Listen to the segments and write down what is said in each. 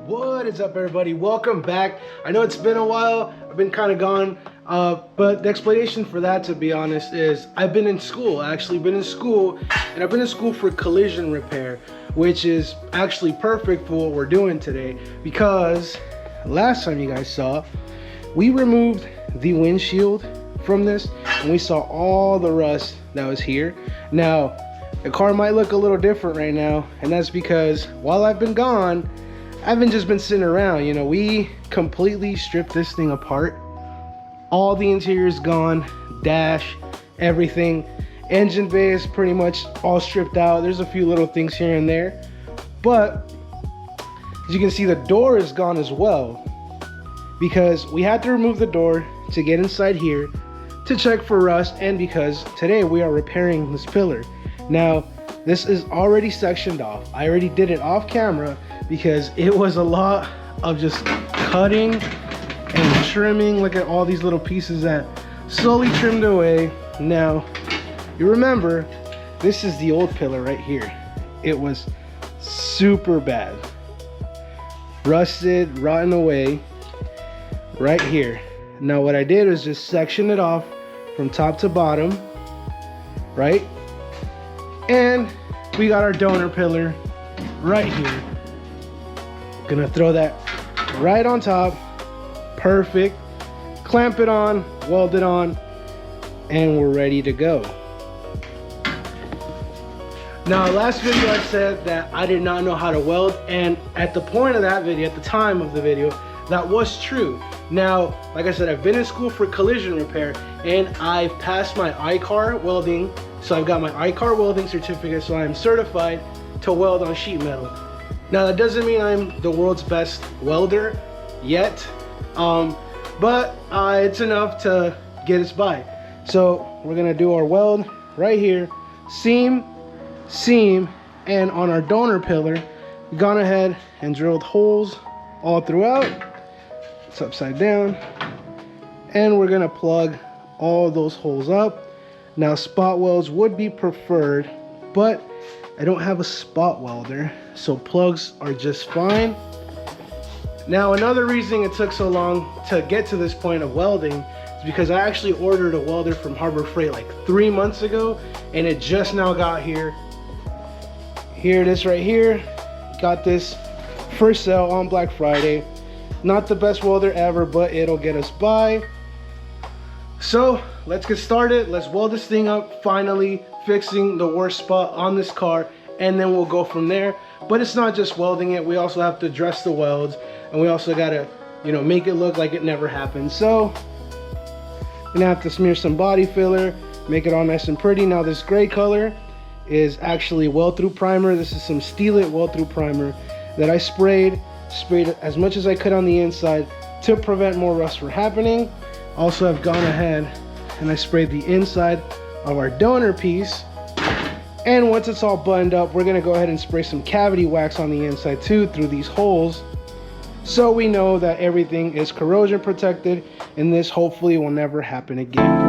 What is up, everybody? Welcome back. I know it's been a while. I've been kind of gone, but the explanation for that, to be honest, is I've been in school. I actually been in school, and I've been in school for collision repair, which is actually perfect for what we're doing today, because last time you guys saw, we removed the windshield from this, and we saw all the rust that was here. Now, the car might look a little different right now, and that's because while I've been gone, I haven't just been sitting around. You know, we completely stripped this thing apart. All the interior's gone, dash, everything. Engine bay is pretty much all stripped out. There's a few little things here and there, but as you can see, the door is gone as well, because we had to remove the door to get inside here to check for rust, and because today we are repairing this pillar. Now, this is already sectioned off. I already did it off camera because it was a lot of just cutting and trimming. Look at all these little pieces that slowly trimmed away. Now, you remember, this is the old pillar right here. It was super bad. Rusted, rotten away right here. Now what I did was just section it off from top to bottom, right? And we got our donor pillar right here. Gonna throw that right on top. Perfect. Clamp it on, weld it on, and we're ready to go. Now, last video I said that I did not know how to weld, and at the point of that video, at the time of the video, that was true. Now, like I said, I've been in school for collision repair, and I've passed my ICAR welding. So I've got my ICAR welding certificate, so I'm certified to weld on sheet metal. Now, that doesn't mean I'm the world's best welder yet, but it's enough to get us by. So we're gonna do our weld right here, seam, seam, and on our donor pillar, we've gone ahead and drilled holes all throughout. It's upside down, and we're gonna plug all those holes up. Now, spot welds would be preferred, but I don't have a spot welder, so plugs are just fine. Now, another reason it took so long to get to this point of welding is because I actually ordered a welder from Harbor Freight like 3 months ago, and it just now got here. Here it is right here. Got this for sale on Black Friday. Not the best welder ever, but it'll get us by. So let's get started. Let's weld this thing up, finally fixing the worst spot on this car, and then we'll go from there. But it's not just welding it, we also have to dress the welds, and we also gotta, you know, make it look like it never happened. So I'm gonna have to smear some body filler, make it all nice and pretty. Now, this gray color is actually weld through primer. This is some Steel It weld through primer that I sprayed as much as I could on the inside to prevent more rust from happening. Also, I've gone ahead and I sprayed the inside of our donor piece, and once it's all buttoned up, we're gonna go ahead and spray some cavity wax on the inside too, through these holes, so we know that everything is corrosion protected, and this hopefully will never happen again.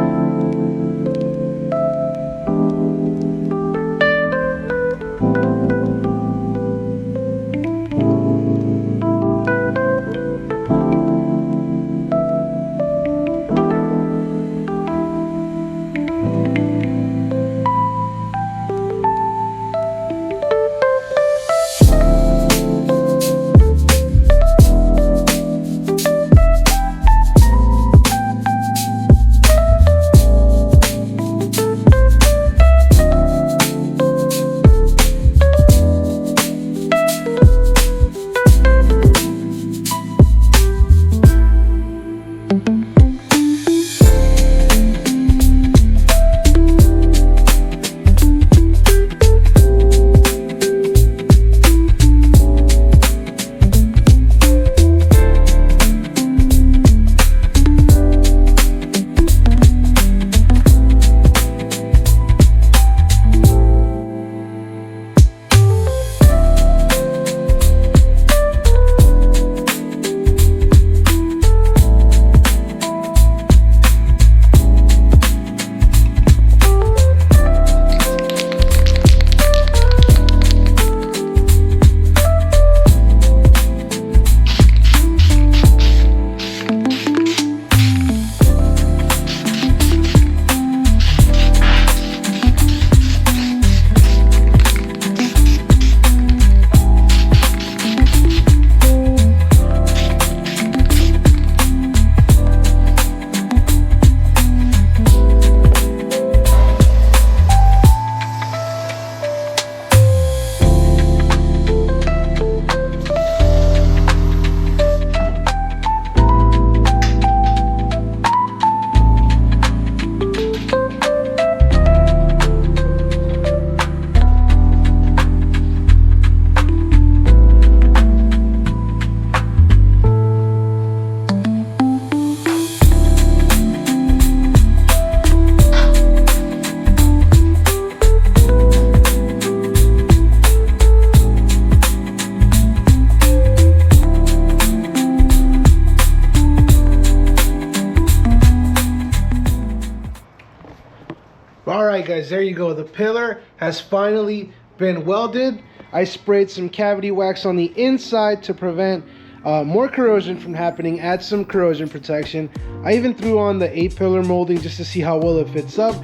right, guys, there you go. The pillar has finally been welded. I sprayed some cavity wax on the inside to prevent more corrosion from happening, add some corrosion protection. I even threw on the A-pillar molding just to see how well it fits up,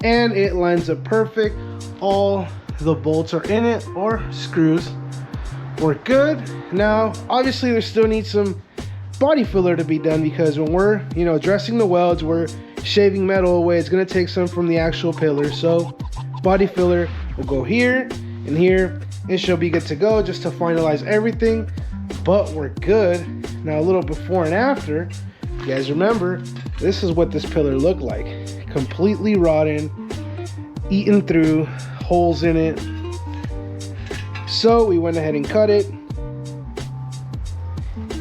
and it lines up perfect. All the bolts are in it, or screws. We're good. Now, obviously, there still needs some body filler to be done, because when we're, dressing the welds, we're shaving metal away. It's gonna take some from the actual pillar. So body filler will go here and here, and she'll be good to go just to finalize everything. But we're good. Now, a little before and after, you guys remember, this is what this pillar looked like. Completely rotten, eaten through, holes in it. So we went ahead and cut it,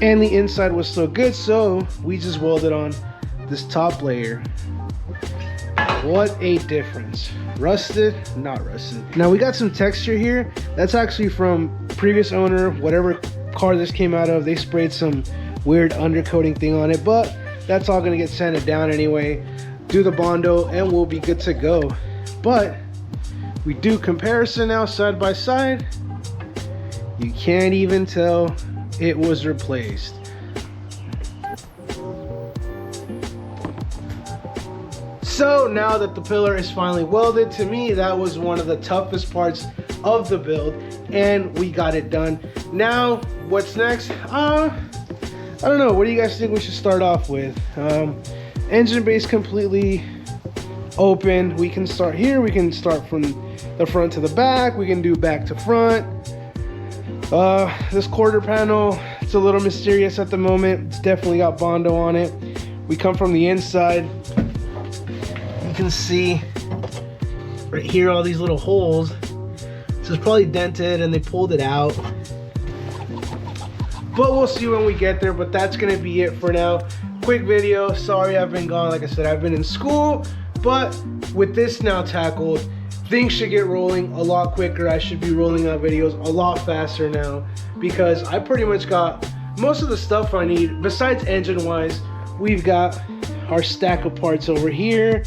and the inside was still good, so we just welded on this top layer. What a difference. Rusted, not rusted. Now we got some texture here. That's actually from previous owner, whatever car this came out of. They sprayed some weird undercoating thing on it, but that's all gonna get sanded down anyway. Do the Bondo and we'll be good to go. But we do comparison now, side by side. You can't even tell it was replaced. So now that the pillar is finally welded, to me that was one of the toughest parts of the build, and we got it done. Now what's next? I don't know. What do you guys think we should start off with? Engine base completely open. We can start here. We can start from the front to the back. We can do back to front. This quarter panel, it's a little mysterious at the moment. It's definitely got Bondo on it. We come from the inside. You can see right here all these little holes. This is probably dented and they pulled it out. But we'll see when we get there. But that's gonna be it for now. Quick video. Sorry I've been gone. Like I said, I've been in school. But with this now tackled, things should get rolling a lot quicker. I should be rolling out videos a lot faster now, because I pretty much got most of the stuff I need. Besides engine wise, we've got our stack of parts over here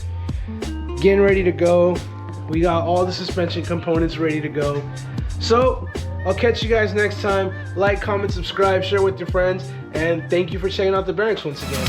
getting ready to go. We got all the suspension components ready to go. So I'll catch you guys next time. Like, comment, subscribe, share with your friends, and thank you for checking out the bearings once again.